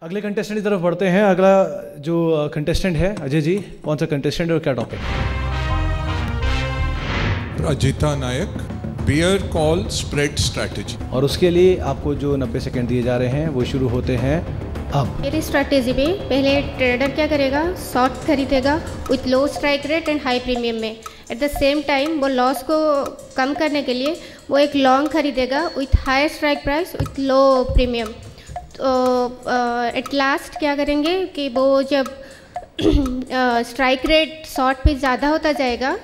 अगले कंटेस्टेंट की तरफ बढ़ते हैं। अगला जो कंटेस्टेंट है अजय जी, कौन सा कंटेस्टेंट और क्या टॉपिक? अजिता नायक, बियर कॉल स्प्रेड स्ट्रैटेजी। और उसके लिए आपको जो 90 सेकंड दिए जा रहे हैं वो शुरू होते हैं अब। मेरी स्ट्रैटेजी में पहले ट्रेडर क्या करेगा, शॉर्ट खरीदेगा with low strike rate and high premium में। एट द सेम टाइम वो लॉस को कम करने के लिए वो एक लॉन्ग खरीदेगा with high strike price with low premium. तो एट लास्ट क्या करेंगे कि वो जब स्ट्राइक रेट शॉर्ट पे ज़्यादा होता जाएगा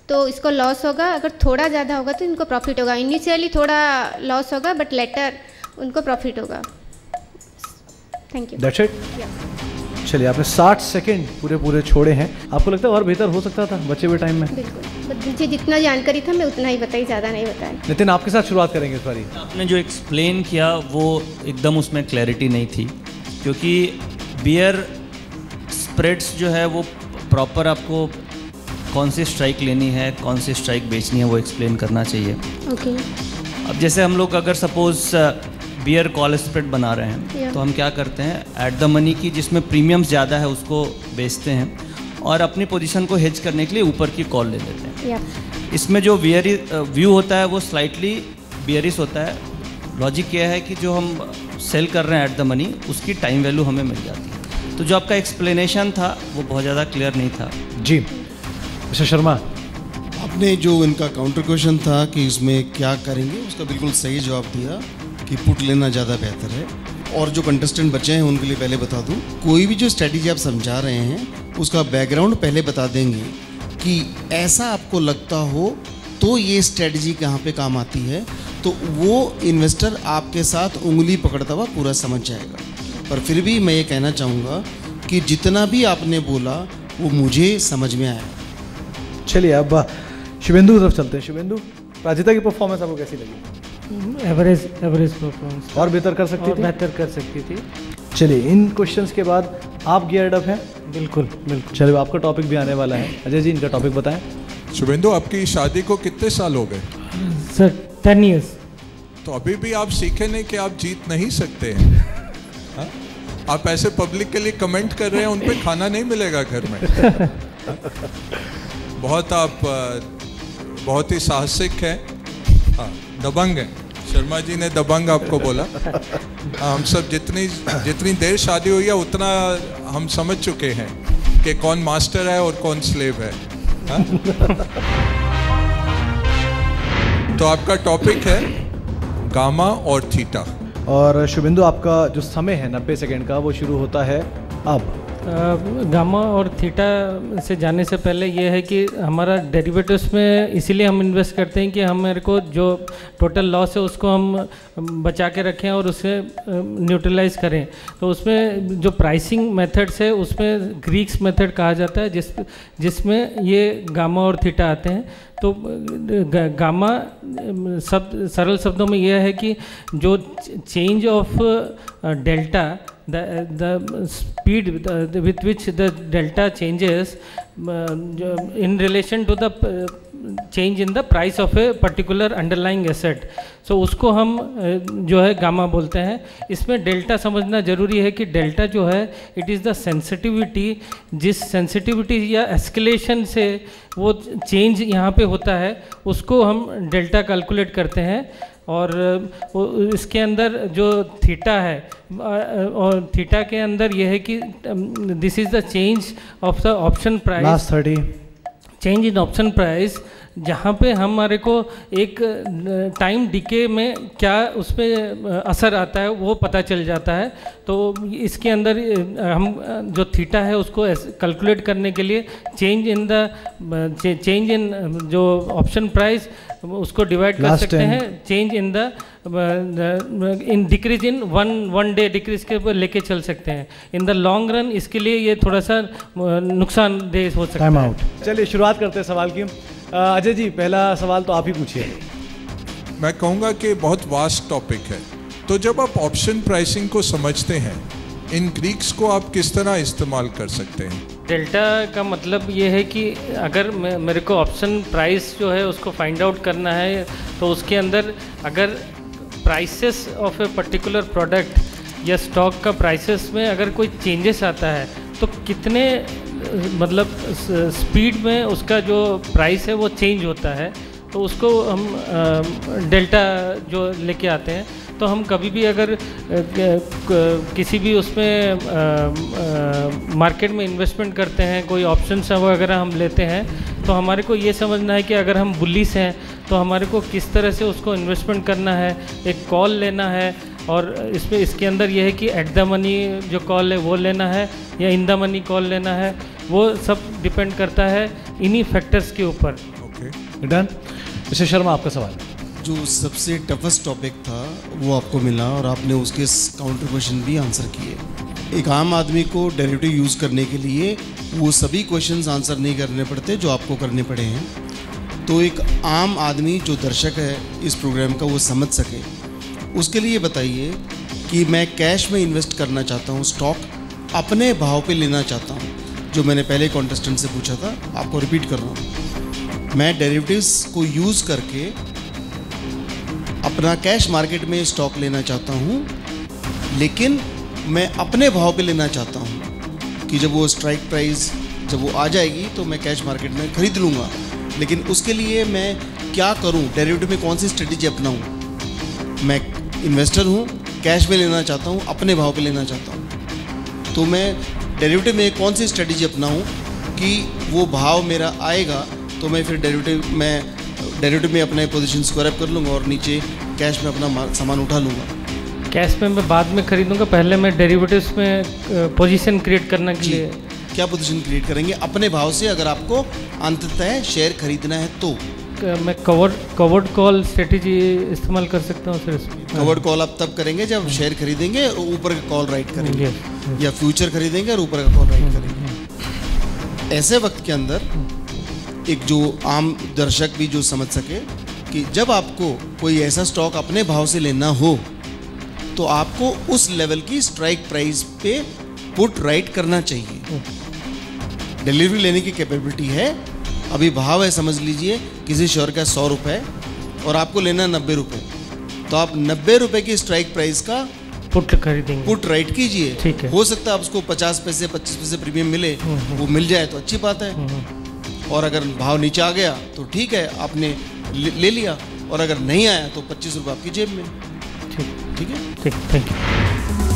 तो इसको लॉस होगा, अगर थोड़ा ज़्यादा होगा तो इनको प्रॉफिट होगा। इनिशियली थोड़ा लॉस होगा बट लेटर उनको प्रॉफिट होगा। Thank you. That's it. चलिए, आपने 60 सेकंड पूरे छोड़े हैं। आपको लगता है और बेहतर हो सकता था बचे हुए टाइम में? बिल्कुल, मुझे जितना जानकारी था मैं उतना ही बताई, ज़्यादा नहीं बताया। नितिन, आपके साथ शुरुआत करेंगे इस बारी। आपने जो एक्सप्लेन किया वो एकदम उसमें क्लैरिटी नहीं थी, क्योंकि बियर स्प्रेड्स जो है वो प्रॉपर आपको कौन सी स्ट्राइक लेनी है, कौन सी स्ट्राइक बेचनी है, वो एक्सप्लेन करना चाहिए। ओके। अब जैसे हम लोग अगर सपोज बियर कॉल स्प्रेड बना रहे हैं तो हम क्या करते हैं, एट द मनी की जिसमें प्रीमियम्स ज़्यादा है उसको बेचते हैं और अपनी पोजीशन को हेज करने के लिए ऊपर की कॉल ले लेते हैं। इसमें जो व्यू होता है वो स्लाइटली बियरिश होता है। लॉजिक यह है कि जो हम सेल कर रहे हैं एट द मनी उसकी टाइम वैल्यू हमें मिल जाती है। तो जो आपका एक्सप्लेनेशन था वो बहुत ज़्यादा क्लियर नहीं था। जी मिस्टर शर्मा, आपने जो इनका काउंटर क्वेश्चन था कि इसमें क्या करेंगे, उसका बिल्कुल सही जवाब दिया कि पुट लेना ज़्यादा बेहतर है। और जो कंटेस्टेंट बचे हैं उनके लिए पहले बता दूं, कोई भी जो स्ट्रैटेजी आप समझा रहे हैं उसका बैकग्राउंड पहले बता देंगे कि ऐसा आपको लगता हो तो ये स्ट्रैटेजी कहाँ पे काम आती है, तो वो इन्वेस्टर आपके साथ उंगली पकड़ता हुआ पूरा समझ जाएगा। पर फिर भी मैं ये कहना चाहूँगा कि जितना भी आपने बोला वो मुझे समझ में आया। चलिए अब शुभेंदु की तरफ चलते हैं। शुभेंदु, प्राजिता की परफॉर्मेंस आपको कैसी लगी? Average performance. और बेहतर कर सकती थी? बेहतर कर सकती थी। चलिए, इन क्वेश्चंस के बाद आप गियर्ड अप हैं? बिल्कुल। चलिए, आपका टॉपिक भी आने वाला है। अजय जी, इनका टॉपिक बताएं। शुभेंदु, आपकी शादी को कितने साल हो गए? Sir 10 years। तो अभी भी आप सीखे नहीं कि आप जीत नहीं सकते हैं? हा? आप ऐसे पब्लिक के लिए कमेंट कर रहे हैं, उन पे खाना नहीं मिलेगा घर में। बहुत ही साहसिक है। हाँ, दबंग है। शर्मा जी ने दबंग आपको बोला। हम सब जितनी देर शादी हुई है उतना हम समझ चुके हैं कि कौन मास्टर है और कौन स्लेव है। तो आपका टॉपिक है गामा और थीटा। और शुभेंदु, आपका जो समय है 90 सेकंड का वो शुरू होता है अब। गामा और थीटा से जाने से पहले ये है कि हमारा डेरिवेटिव्स में इसीलिए हम इन्वेस्ट करते हैं कि हमारे को जो टोटल लॉस है उसको हम बचा के रखें और उसे न्यूट्रलाइज करें। तो उसमें जो प्राइसिंग मेथड्स है उसमें ग्रीक्स मेथड कहा जाता है, जिसमें ये गामा और थीटा आते हैं। तो गामा सरल शब्दों में यह है कि जो change of delta, the speed with which the delta changes in relation to the change in the price of a particular underlying asset, so उसको हम जो है गामा बोलते हैं। इसमें डेल्टा समझना ज़रूरी है कि डेल्टा जो है इट इज़ द सेंसिटिविटी, जिस सेंसिटिविटी या एस्केलेशन से वो चेंज यहाँ पे होता है उसको हम डेल्टा कैलकुलेट करते हैं। और इसके अंदर जो थीटा है, और थीटा के अंदर यह है कि this is the change of the option price, last 30 change in option price, जहाँ पे हमारे को एक टाइम डिके में क्या उसमें असर आता है वो पता चल जाता है। तो इसके अंदर हम जो थीटा है उसको कैलकुलेट करने के लिए चेंज इन जो ऑप्शन प्राइस उसको डिवाइड कर सकते हैं change in in decrease in one day decrease के ऊपर लेके चल सकते हैं। इन द लॉन्ग रन इसके लिए ये थोड़ा सा नुकसानदेह हो सकता है। Time out. चलिए शुरुआत करते हैं सवाल की। अजय जी, पहला सवाल तो आप ही पूछिए। मैं कहूँगा कि बहुत वास्ट टॉपिक है। तो जब आप ऑप्शन प्राइसिंग को समझते हैं, इन ग्रीक्स को आप किस तरह इस्तेमाल कर सकते हैं? डेल्टा का मतलब ये है कि अगर मेरे को ऑप्शन प्राइस जो है उसको फाइंड आउट करना है तो उसके अंदर अगर prices of a particular product या स्टॉक का प्राइसेस में अगर कोई चेंजेस आता है तो कितने मतलब स्पीड में उसका जो प्राइस है वो चेंज होता है, तो उसको हम डेल्टा जो लेके आते हैं। तो हम कभी भी अगर किसी भी उसमें मार्केट में इन्वेस्टमेंट करते हैं, कोई ऑप्शंस वगैरह हम लेते हैं, तो हमारे को ये समझना है कि अगर हम बुलिश हैं तो हमारे को किस तरह से उसको इन्वेस्टमेंट करना है, एक कॉल लेना है, और इसमें इसके अंदर ये है कि एट द मनी जो कॉल है वो लेना है या इन द मनी कॉल लेना है, वो सब डिपेंड करता है इन्हीं फैक्टर्स के ऊपर। Okay done. मिस्टर शर्मा, आपका सवाल। जो सबसे टफेस्ट टॉपिक था वो आपको मिला और आपने उसके काउंटर क्वेश्चन भी आंसर किए। एक आम आदमी को डेरिवेटिव यूज़ करने के लिए वो सभी क्वेश्चंस आंसर नहीं करने पड़ते जो आपको करने पड़े हैं। तो एक आम आदमी जो दर्शक है इस प्रोग्राम का वो समझ सके, उसके लिए बताइए कि मैं कैश में इन्वेस्ट करना चाहता हूँ, स्टॉक अपने भाव पे लेना चाहता हूँ, जो मैंने पहले कॉन्टेस्टेंट से पूछा था, आपको रिपीट कर रहा हूँ। मैं डेरिवेटिव्स को यूज़ करके अपना कैश मार्केट में स्टॉक लेना चाहता हूँ, लेकिन मैं अपने भाव पे लेना चाहता हूँ कि जब वो स्ट्राइक प्राइस जब वो आ जाएगी तो मैं कैश मार्केट में खरीद लूँगा। लेकिन उसके लिए मैं क्या करूँ, डेरिवेटिव में कौन सी स्ट्रेटेजी अपनाऊँ? मैं इन्वेस्टर हूँ, कैश में लेना चाहता हूँ, अपने भाव पे लेना चाहता हूँ, तो मैं डेरिवेटिव में कौन सी स्ट्रेटेजी अपनाऊँ कि वो भाव मेरा आएगा तो मैं फिर डेरिवेटिव में अपने पोजीशन स्क्वायर अप कर लूँगा और नीचे कैश में अपना सामान उठा लूँगा। कैश में मैं बाद में खरीदूंगा, पहले मैं डेरिवेटिव्स में पोजीशन क्रिएट करने के लिए। क्या पोजीशन क्रिएट करेंगे? अपने भाव से अगर आपको अंततः शेयर खरीदना है तो मैं कवर्ड कॉल स्ट्रेटेजी इस्तेमाल कर सकता हूँ सर इसमें। कवर्ड कॉल आप तब करेंगे जब शेयर खरीदेंगे और ऊपर का कॉल राइट करेंगे, या फ्यूचर खरीदेंगे और ऊपर का कॉल राइट करेंगे। ऐसे वक्त के अंदर एक जो आम दर्शक भी जो समझ सके कि जब आपको कोई ऐसा स्टॉक अपने भाव से लेना हो तो आपको उस लेवल की स्ट्राइक प्राइस पे पुट राइट करना चाहिए। डिलीवरी लेने की कैपेबिलिटी है, अभी भाव है समझ लीजिए किसी शेयर का 100 रुपये और आपको लेना 90 रुपये, तो आप 90 रुपये की स्ट्राइक प्राइस का पुट खरीदेंगे, पुट राइट कीजिए। ठीक है। हो सकता है आपको 50 पैसे 25 पैसे प्रीमियम मिले, वो मिल जाए तो अच्छी बात है, और अगर भाव नीचे आ गया तो ठीक है आपने ले लिया, और अगर नहीं आया तो 25 रुपये आपकी जेब में। ठीक है। ठीक, थैंक यू।